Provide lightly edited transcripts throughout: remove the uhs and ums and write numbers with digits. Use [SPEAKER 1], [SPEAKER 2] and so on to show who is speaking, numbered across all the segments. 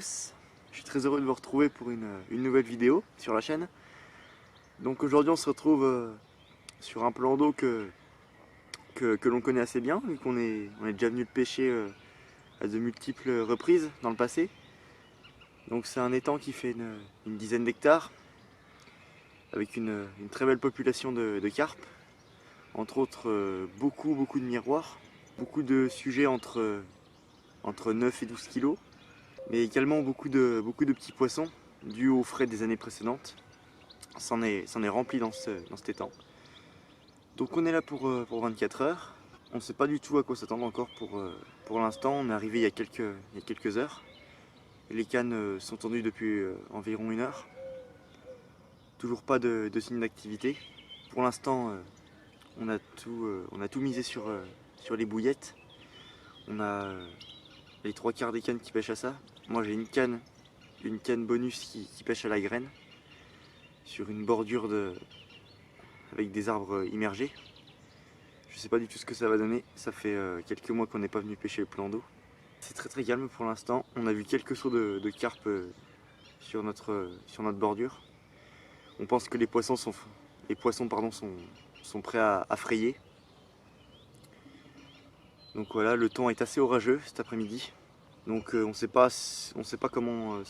[SPEAKER 1] tous, je suis très heureux de vous retrouver pour une nouvelle vidéo sur la chaîne. Donc aujourd'hui on se retrouve sur un plan d'eau que l'on connaît assez bien, vu qu'on est déjà venu le pêcher à de multiples reprises dans le passé. Donc c'est un étang qui fait une dizaine d'hectares, avec une très belle population de carpes, entre autres beaucoup de miroirs, beaucoup de sujets entre 9 et 12 kilos, mais également beaucoup de petits poissons, dus aux frais des années précédentes. C'en est rempli dans cet étang. Donc on est là pour 24 heures. On ne sait pas du tout à quoi s'attendre encore pour l'instant. On est arrivé il y a quelques heures. Les cannes sont tendues depuis environ 1 heure. Toujours pas de signe d'activité. Pour l'instant, on a tout misé sur les bouillettes. On a les 3/4 des cannes qui pêchent à ça. Moi j'ai une canne bonus qui pêche à la graine sur une bordure avec des arbres immergés. Je sais pas du tout ce que ça va donner. Ça fait quelques mois qu'on n'est pas venu pêcher le plan d'eau. C'est très calme pour l'instant. On a vu quelques sauts de carpe sur notre bordure. On pense que les poissons sont prêts à frayer. Donc voilà, le temps est assez orageux cet après-midi. Donc on ne sait pas comment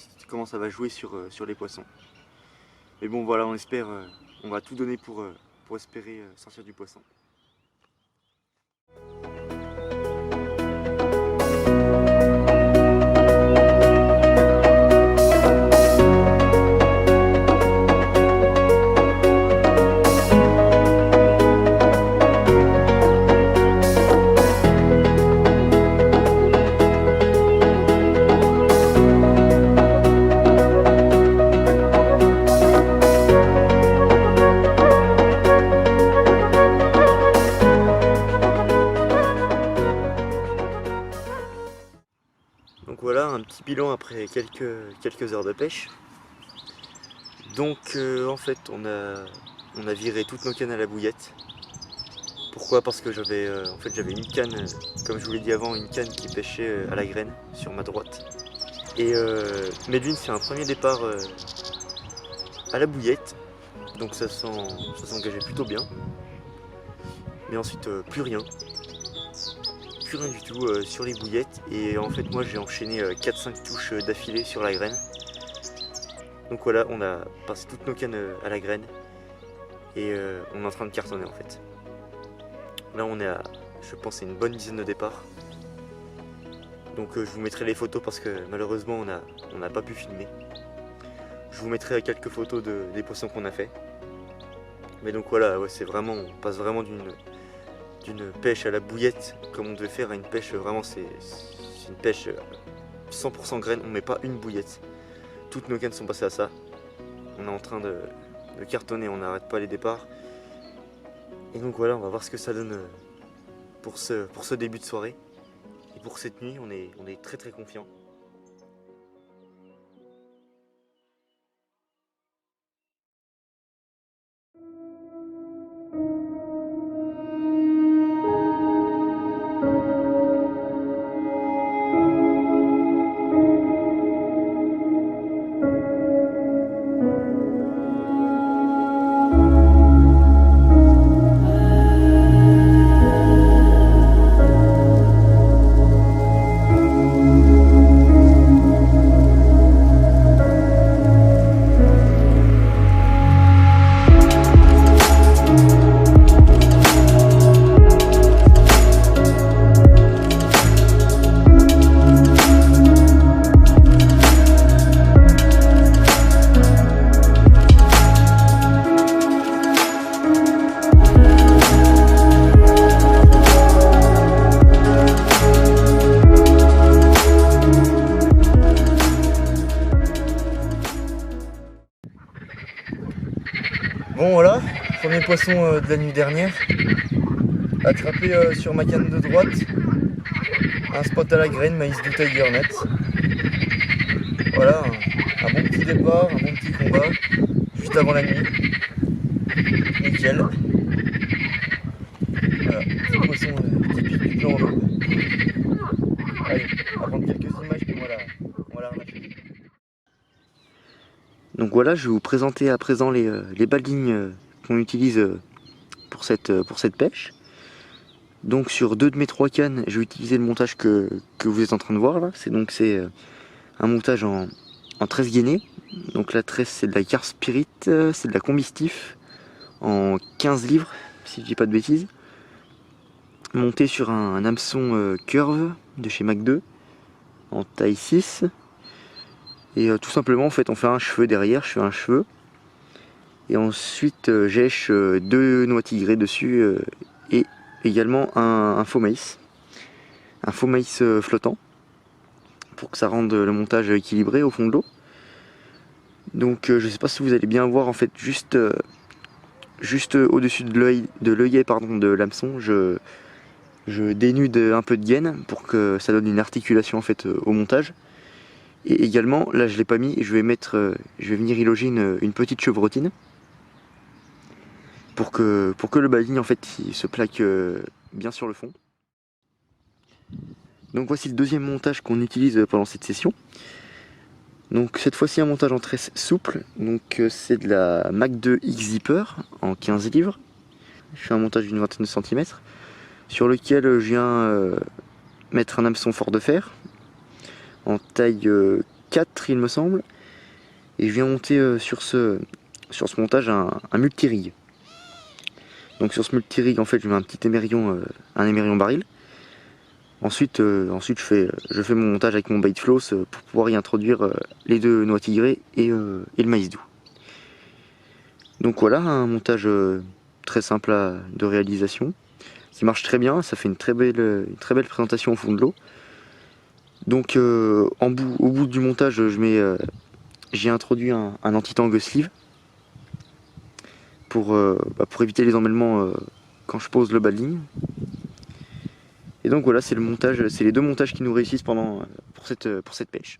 [SPEAKER 1] ça va jouer sur les poissons. Mais bon voilà, on va tout donner pour espérer sortir du poisson. Donc voilà, un petit bilan après quelques heures de pêche. Donc en fait on a viré toutes nos cannes à la bouillette. Pourquoi? Parce que j'avais une canne, comme je vous l'ai dit avant, une canne qui pêchait à la graine sur ma droite. Et Medwin fait un premier départ à la bouillette. Donc ça s'engageait plutôt bien. Mais ensuite plus rien du tout sur les bouillettes, et en fait moi j'ai enchaîné 4-5 touches d'affilée sur la graine. Donc voilà, on a passé toutes nos cannes à la graine et on est en train de cartonner en fait. Là on est à, je pense, une bonne dizaine de départs. Donc je vous mettrai les photos parce que malheureusement on n'a pas pu filmer. Je vous mettrai quelques photos des poissons qu'on a fait. Mais donc voilà, ouais, on passe vraiment d'une pêche à la bouillette comme on devait faire à une pêche vraiment, c'est une pêche 100% graine. On met pas une bouillette, toutes nos cannes sont passées à ça. On est en train de cartonner, on n'arrête pas les départs. Et donc voilà, on va voir ce que ça donne pour ce début de soirée. Et pour cette nuit, on est très confiant. Bon voilà, premier poisson de la nuit dernière, attrapé sur ma canne de droite, un spot à la graine, maïs du Tiger Net. Voilà, un bon petit départ, un bon petit combat, juste avant la nuit. Nickel. Voilà, petit poisson typique du plan d'eau. Allez, on va prendre quelques images puis on va la remettre. Donc voilà, je vais vous présenter à présent les balignes qu'on utilise pour cette pêche. Donc sur 2 de mes 3 cannes, je vais utiliser le montage que vous êtes en train de voir là. C'est un montage en 13 gainés. Donc la 13 c'est de la Carp Spirit, c'est de la combi stiff en 15 livres, si je dis pas de bêtises. Monté sur un hameçon curve de chez Mac 2 en taille 6. Et tout simplement en fait on fait un cheveu derrière, je fais un cheveu. Et ensuite j'èche 2 noix tigrées dessus et également un faux maïs. Un faux maïs flottant pour que ça rende le montage équilibré au fond de l'eau. Donc je sais pas si vous allez bien voir en fait juste au-dessus de l'œillet de l'hameçon, je dénude un peu de gaine pour que ça donne une articulation en fait au montage. Et également, là je l'ai pas mis, je vais venir y loger une petite chevrotine pour que le baligne en fait il se plaque bien sur le fond. Donc voici le deuxième montage qu'on utilise pendant cette session. Donc cette fois-ci un montage en tresse souple, donc c'est de la Mac 2 X Zipper en 15 livres. Je fais un montage d'une vingtaine de centimètres sur lequel je viens mettre un hameçon fort de fer en taille 4 il me semble, et je viens monter sur ce montage un multi-rig. Donc sur ce multi-rig en fait je mets un petit émerion, un émerion baril. Ensuite je fais mon montage avec mon bait floss pour pouvoir y introduire les 2 noix tigrées et le maïs doux. Donc voilà, un montage très simple de réalisation qui marche très bien, ça fait une très belle présentation au fond de l'eau. Donc au bout du montage j'ai introduit un anti-tangue sleeve pour éviter les emmêlements quand je pose le bas de ligne. Et donc voilà, c'est les 2 montages qui nous réussissent pour cette pêche.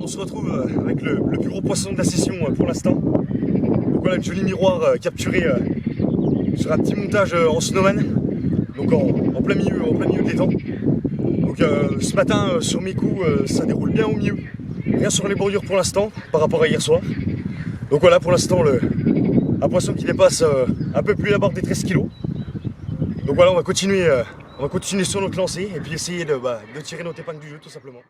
[SPEAKER 2] On se retrouve avec le plus gros poisson de la session pour l'instant. Donc voilà, une jolie miroir capturée sur un petit montage en snowman, donc en plein milieu de l'étang. Donc ce matin sur mes coups ça déroule bien au mieux, rien sur les bordures pour l'instant par rapport à hier soir. Donc voilà, pour l'instant un poisson qui dépasse un peu plus la barre des 13 kg. Donc voilà, on va continuer sur notre lancée et puis essayer de tirer notre épingle du jeu tout simplement.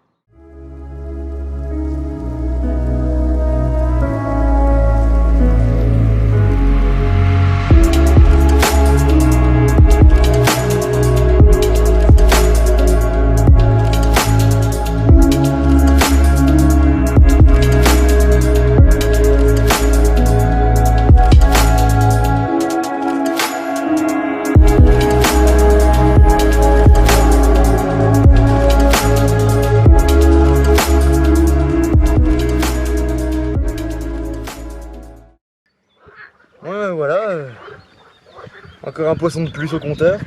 [SPEAKER 2] Ouais, voilà, encore un poisson de plus au compteur.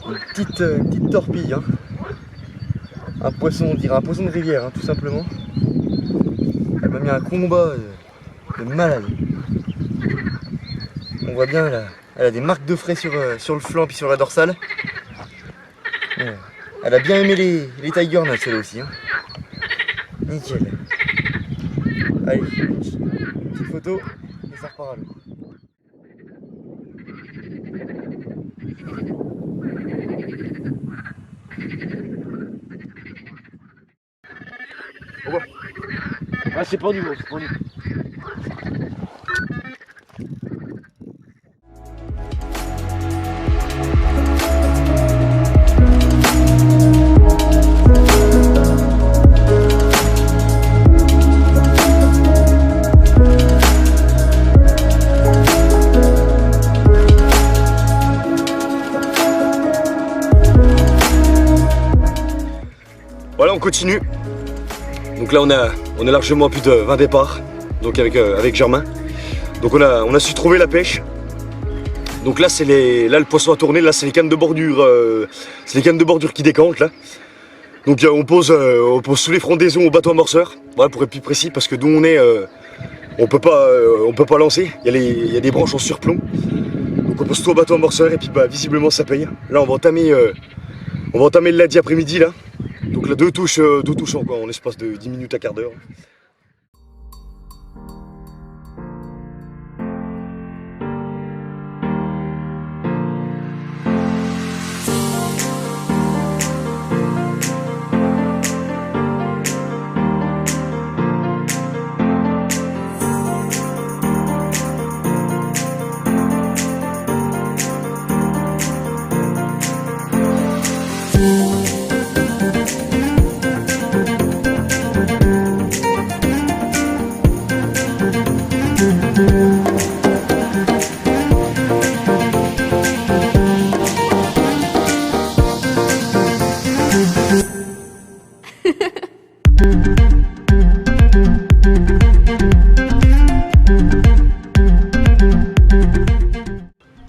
[SPEAKER 2] Une petite torpille, hein. Un poisson, on dirait un poisson de rivière, hein, tout simplement. Elle m'a mis un combat de malade. On voit bien, elle a des marques de frais sur le flanc et sur la dorsale. Ouais. Elle a bien aimé les tiger nuts, celle-là aussi, hein. Nickel. Allez, petite photo et ça repart à l'eau. Oh, ah, c'est pas du bon, c'est pas du bon. on continue. Donc là on a largement plus de 20 départs. Donc avec Germain. Donc on a su trouver la pêche. Donc là là le poisson a tourné, là c'est les cannes de bordure. C'est les cannes de bordure qui décantent là. Donc on pose sous les frondaisons au bateau amorceur. Voilà, pour être plus précis, parce que d'où on est, on peut pas lancer. Il y a des branches en surplomb. Donc on pose tout au bateau amorceur et puis bah, visiblement ça paye. Là on va entamer le lundi après-midi là. Donc là deux touches en l'espace de 10 minutes à quart d'heure.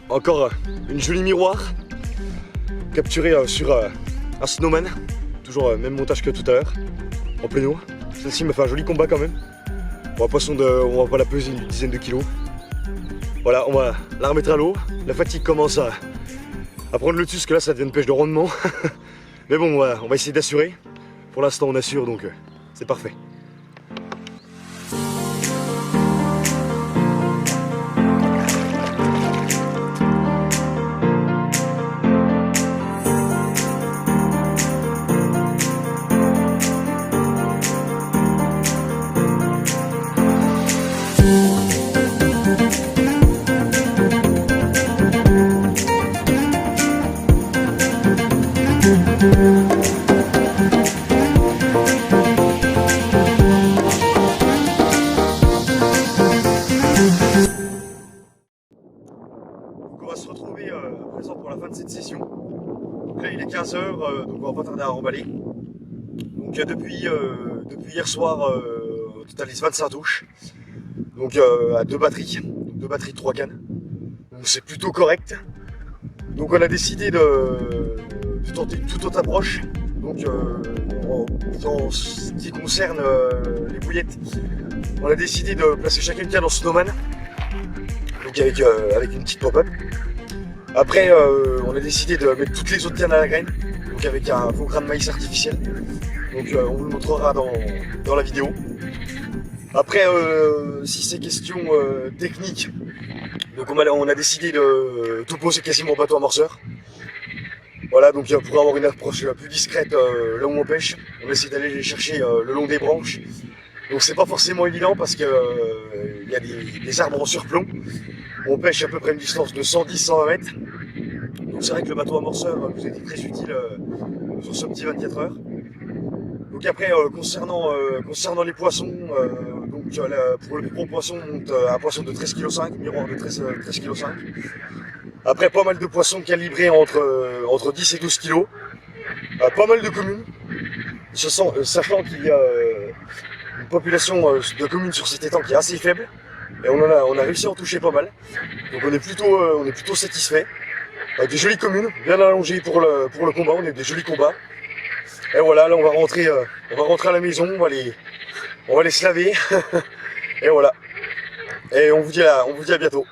[SPEAKER 2] Encore une jolie miroir capturée sur un snowman, toujours même montage que tout à l'heure, en pleine eau. Celle-ci m'a fait un joli combat quand même. Bon, un poisson on va pas la peser une dizaine de kilos. Voilà, on va la remettre à l'eau. La fatigue commence à prendre le dessus, parce que là ça devient une pêche de rendement. Mais bon, on va essayer d'assurer. Pour l'instant on assure, donc c'est parfait. On va se retrouver à présent pour la fin de cette session. Donc là il est 15 h, donc on va pas tarder à remballer. Donc depuis hier soir, au total il 25 touches. Donc à deux batteries de 3 cannes. Donc c'est plutôt correct. Donc on a décidé de tenter une toute autre approche. Donc en ce qui concerne les bouillettes, on a décidé de placer chacune canne en snowman. Donc avec une petite pop-up. Après on a décidé de mettre toutes les autres cannes à la graine, donc avec un faux grain de maïs artificiel. Donc on vous le montrera dans la vidéo. Après si c'est question technique, donc on a décidé de tout poser quasiment au bateau amorceur. Voilà, donc pour avoir une approche plus discrète là où on pêche, on essaie d'aller les chercher le long des branches. Donc c'est pas forcément évident parce que il y a des arbres en surplomb. On pêche à peu près une distance de 110-120 mètres. Donc c'est vrai que le bateau amorceur nous a été très utile sur ce petit 24 heures. Donc après concernant les poissons, donc pour le plus gros poisson, on monte un poisson de 13,5 kg, miroir de 13,5 kg. Après pas mal de poissons calibrés entre 10 et 12 kg. Pas mal de communes, sachant qu'il y a une population de communes sur cet étang qui est assez faible. Et on a réussi à en toucher pas mal. Donc on est plutôt satisfait. Des jolies communes, bien allongées pour le combat, on a des jolis combats. Et voilà, là on va rentrer à la maison, on va les se laver. Et voilà. Et on vous dit à bientôt.